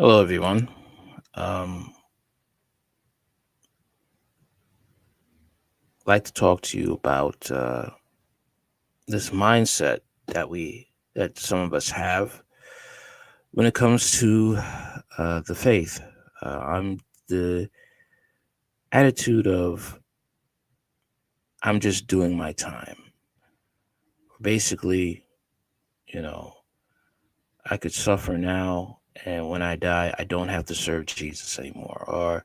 Hello, everyone. Um, I'd like to talk to you about this mindset that some of us have when it comes to the faith. I'm the attitude of I'm just doing my time. Basically, you know, I could suffer now, and when I die, I don't have to serve Jesus anymore. Or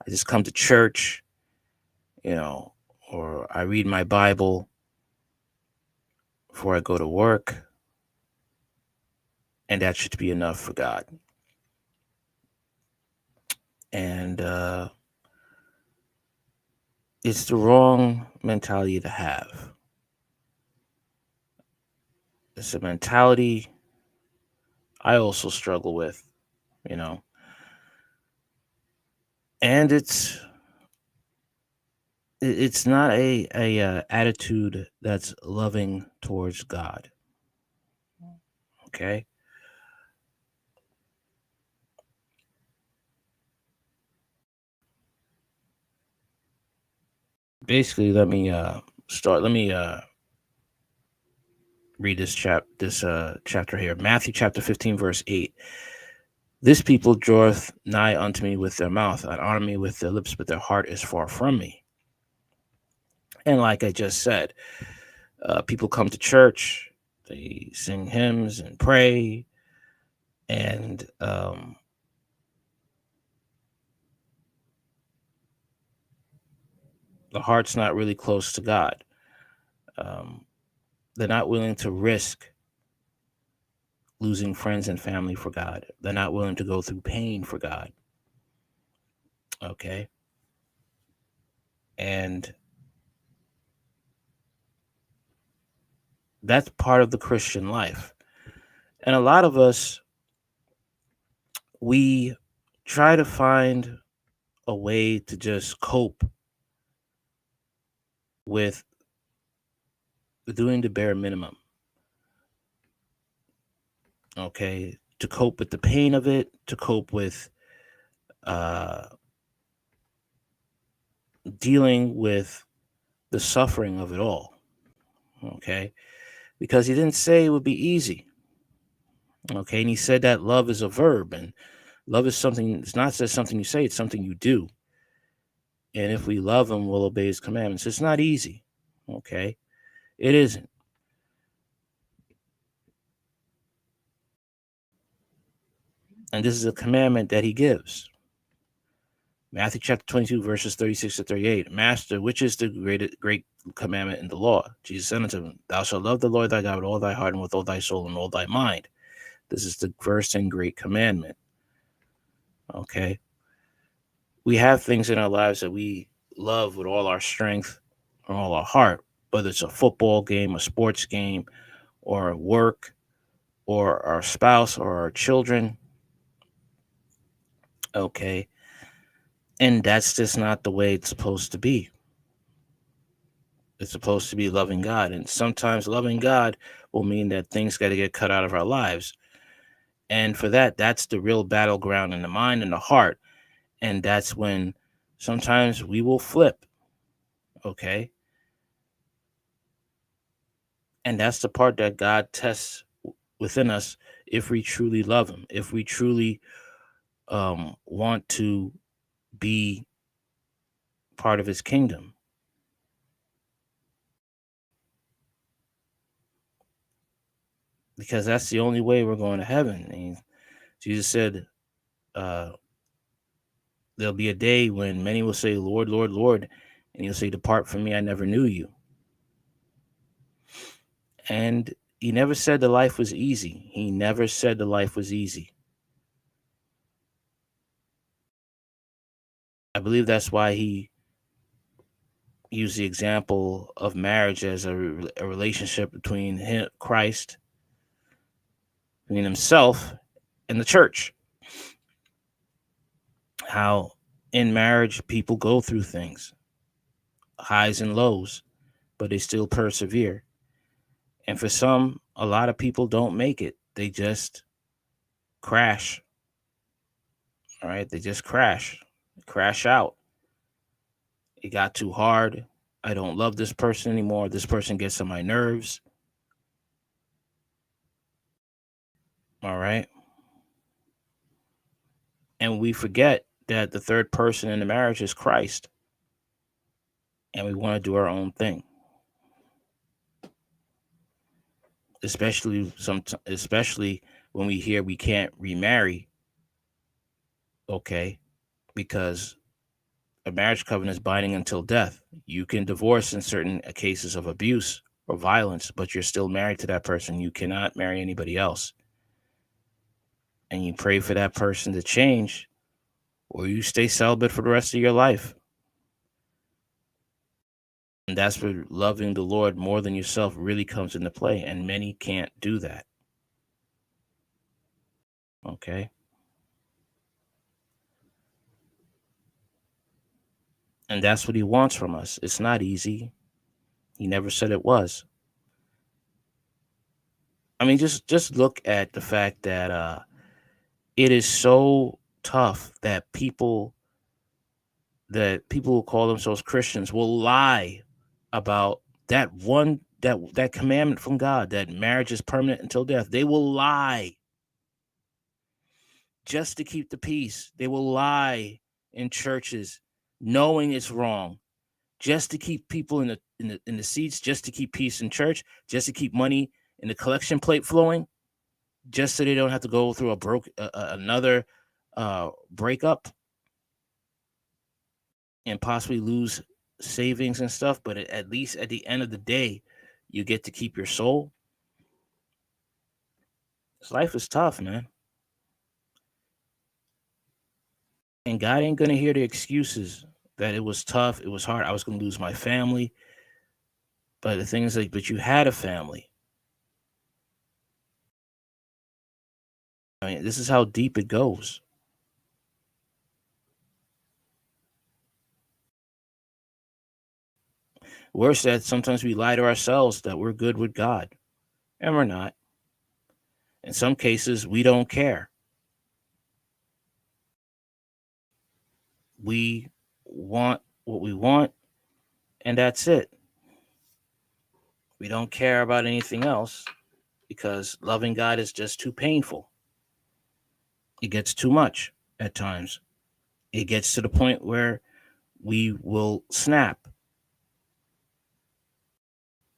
I just come to church, you know, or I read my Bible before I go to work, and that should be enough for God. And it's the wrong mentality to have. It's a mentality I also struggle with, you know, and it's not a attitude that's loving towards God. Okay, basically, let me start. Let me read this chapter here, Matthew chapter 15, verse 8. This people draweth nigh unto me with their mouth, and honor me with their lips, but their heart is far from me. And like I just said, people come to church, they sing hymns and pray, and the heart's not really close to God. Um, they're not willing to risk losing friends and family for God. They're not willing to go through pain for God. Okay. And that's part of the Christian life. And a lot of us, we try to find a way to just cope with doing the bare minimum. Okay. To cope with the pain of it, to cope with uh, dealing with the suffering of it all. Okay. Because he didn't say it would be easy. Okay. And he said that love is a verb, and love is something, it's not just something you say, it's something you do. And if we love him, we'll obey his commandments. It's not easy. Okay. It isn't. And this is a commandment that he gives. Matthew chapter 22, verses 36 to 38. Master, which is the great commandment in the law? Jesus said unto him, Thou shalt love the Lord thy God with all thy heart and with all thy soul and all thy mind. This is the first and great commandment. Okay. We have things in our lives that we love with all our strength or all our heart, whether it's a football game, a sports game, or work, or our spouse, or our children. Okay. And that's just not the way it's supposed to be. It's supposed to be loving God. And sometimes loving God will mean that things got to get cut out of our lives. And for that, that's the real battleground in the mind and the heart. And that's when sometimes we will flip. Okay. And that's the part that God tests within us if we truly love Him, if we truly want to be part of His kingdom, because that's the only way we're going to heaven. I mean, Jesus said, uh, there'll be a day when many will say, Lord, Lord, Lord, and He'll say, Depart from me, I never knew you. And He never said the life was easy. He never said the life was easy. I believe that's why He used the example of marriage as a relationship between Christ, between Himself and the church. How in marriage people go through things, highs and lows, but they still persevere. And for some, a lot of people don't make it. They just crash. All right. They just crash out. It got too hard. I don't love this person anymore. This person gets on my nerves. All right. And we forget that the third person in the marriage is Christ. And we want to do our own thing. Especially when we hear we can't remarry. Okay. Because a marriage covenant is binding until death. You can divorce in certain cases of abuse or violence, but you're still married to that person. You cannot marry anybody else. And you pray for that person to change, or you stay celibate for the rest of your life. And that's where loving the Lord more than yourself really comes into play. And many can't do that. Okay. And that's what he wants from us. It's not easy. He never said it was. I mean, just look at the fact that it is so tough that people who call themselves Christians will lie about that commandment from God, that marriage is permanent until death. They will lie just to keep the peace. They will lie in churches knowing it's wrong, just to keep people in the seats, just to keep peace in church, just to keep money in the collection plate flowing, just so they don't have to go through another breakup and possibly lose savings and stuff. But at least at the end of the day, you get to keep your soul. This life is tough, man. And God ain't going to hear the excuses that it was tough, it was hard, I was going to lose my family. But the thing is, like, but you had a family. I mean, this is how deep it goes. Worse, that sometimes we lie to ourselves that we're good with God, and we're not. In some cases, we don't care. We want what we want, and that's it. We don't care about anything else because loving God is just too painful. It gets too much at times. It gets to the point where we will snap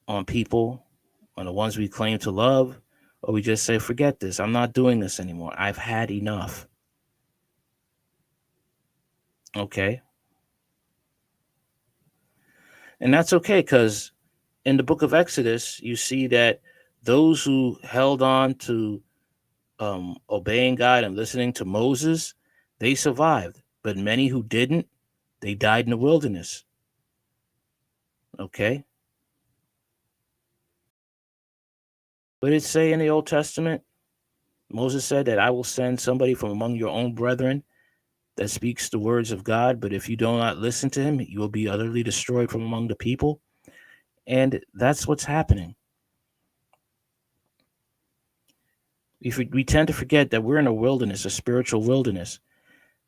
on people, on the ones we claim to love, or we just say, forget this. I'm not doing this anymore. I've had enough. Okay. And that's okay, because in the book of Exodus, you see that those who held on to obeying God and listening to Moses, they survived. But many who didn't, they died in the wilderness. Okay. What did it say in the Old Testament? Moses said that I will send somebody from among your own brethren that speaks the words of God, but if you do not listen to him, you will be utterly destroyed from among the people. And that's what's happening. We tend to forget that we're in a wilderness, a spiritual wilderness,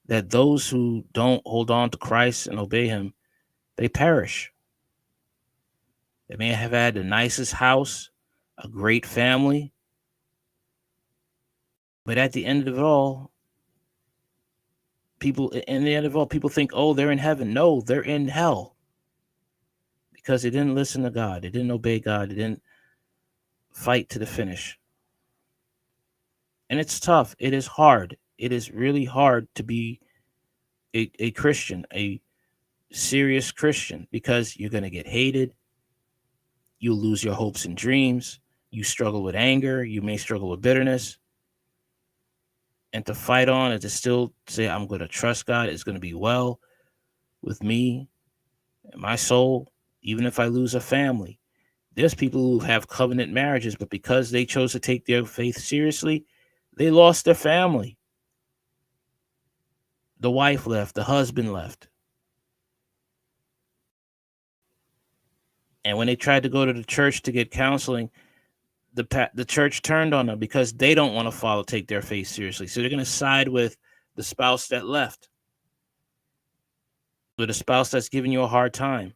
that those who don't hold on to Christ and obey him, they perish. They may have had the nicest house, a great family, but at the end of it all, people think, oh, they're in heaven. No, they're in hell because they didn't listen to God. They didn't obey God. They didn't fight to the finish. And it's tough. It is hard. It is really hard to be a Christian, a serious Christian, because you're going to get hated. You'll lose your hopes and dreams. You struggle with anger. You may struggle with bitterness. And to fight on and to still say, I'm going to trust God, it's going to be well with me and my soul, even if I lose a family. There's people who have covenant marriages, but because they chose to take their faith seriously, they lost their family. The wife left, the husband left. And when they tried to go to the church to get counseling, the church turned on them because they don't want to take their faith seriously. So they're going to side with the spouse that left, or the spouse that's giving you a hard time,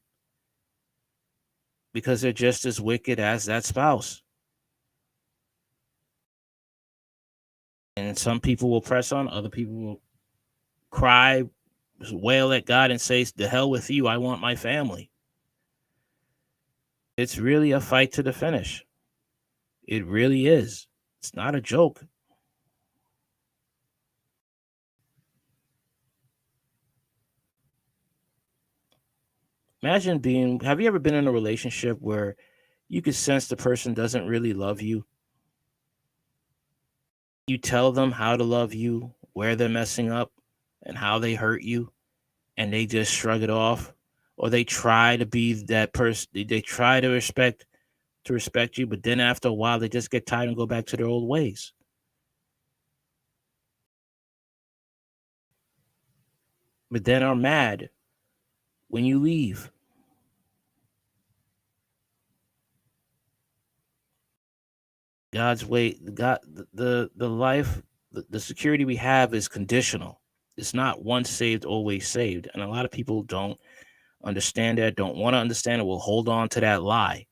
because they're just as wicked as that spouse. And some people will press on, other people will cry, wail at God and say, "The hell with you, I want my family." It's really a fight to the finish. It really is. It's not a joke. Imagine have you ever been in a relationship where you could sense the person doesn't really love you? You tell them how to love you, where they're messing up, and how they hurt you, and they just shrug it off, or they try to be that person. They try to respect you, but then after a while, they just get tired and go back to their old ways. But then are mad when you leave. God's way, God, the life, the security we have is conditional. It's not once saved, always saved, and a lot of people don't understand that, don't want to understand it, will hold on to that lie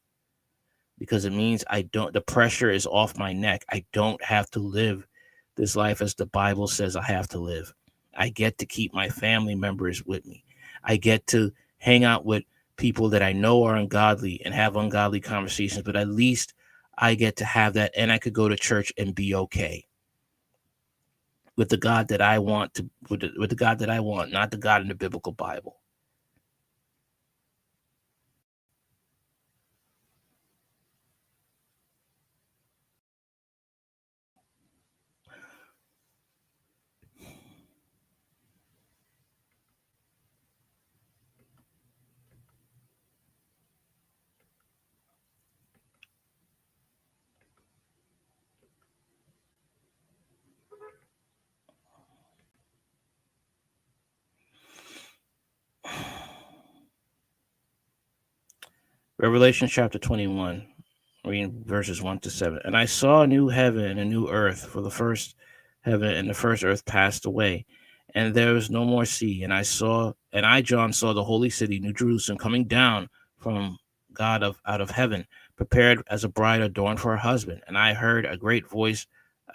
because it means the pressure is off my neck. I don't have to live this life as the Bible says I have to live. I get to keep my family members with me. I get to hang out with people that I know are ungodly and have ungodly conversations, but at least I get to have that, and I could go to church and be okay with the God that I want with the God that I want, not the God in the biblical Bible. Revelation chapter 21, reading verses 1 to 7. And I saw a new heaven and a new earth, for the first heaven and the first earth passed away, and there was no more sea. And I, John, saw the holy city, New Jerusalem, coming down from God out of heaven, prepared as a bride adorned for her husband. And I heard a great voice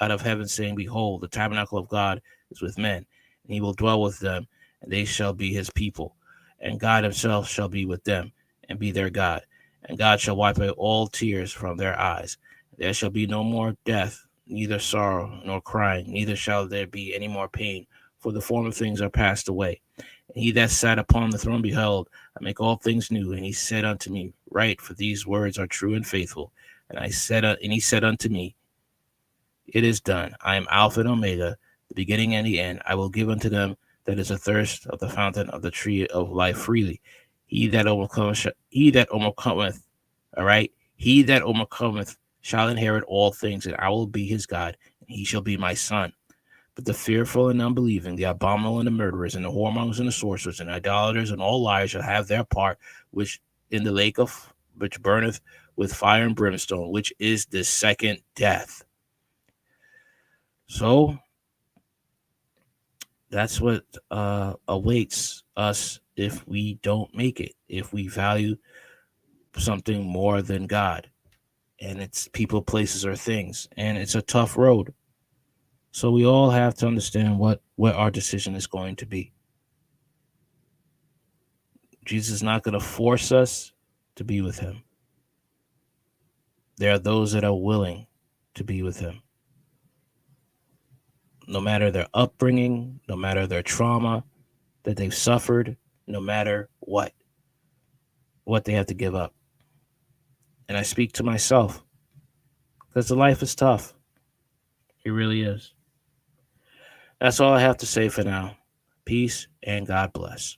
out of heaven saying, Behold, the tabernacle of God is with men, and he will dwell with them, and they shall be his people. And God himself shall be with them, and be their God. And God shall wipe away all tears from their eyes. There shall be no more death, neither sorrow nor crying, neither shall there be any more pain, for the former things are passed away. And he that sat upon the throne beheld, I make all things new. And he said unto me, Write, for these words are true and faithful. And he said unto me, It is done. I am Alpha and Omega, the beginning and the end. I will give unto them that is athirst of the fountain of the tree of life freely. He that overcometh, all right, he that overcometh shall inherit all things, and I will be his God, and he shall be my son. But the fearful and unbelieving, the abominable and the murderers, and the whoremongers and the sorcerers, and idolaters, and all liars shall have their part, which in the lake of which burneth with fire and brimstone, which is the second death. So that's what awaits us if we don't make it, if we value something more than God. And it's people, places, or things. And it's a tough road. So we all have to understand what our decision is going to be. Jesus is not going to force us to be with him. There are those that are willing to be with him. No matter their upbringing, no matter their trauma that they've suffered, no matter what they have to give up. And I speak to myself because the life is tough. It really is. That's all I have to say for now. Peace and God bless.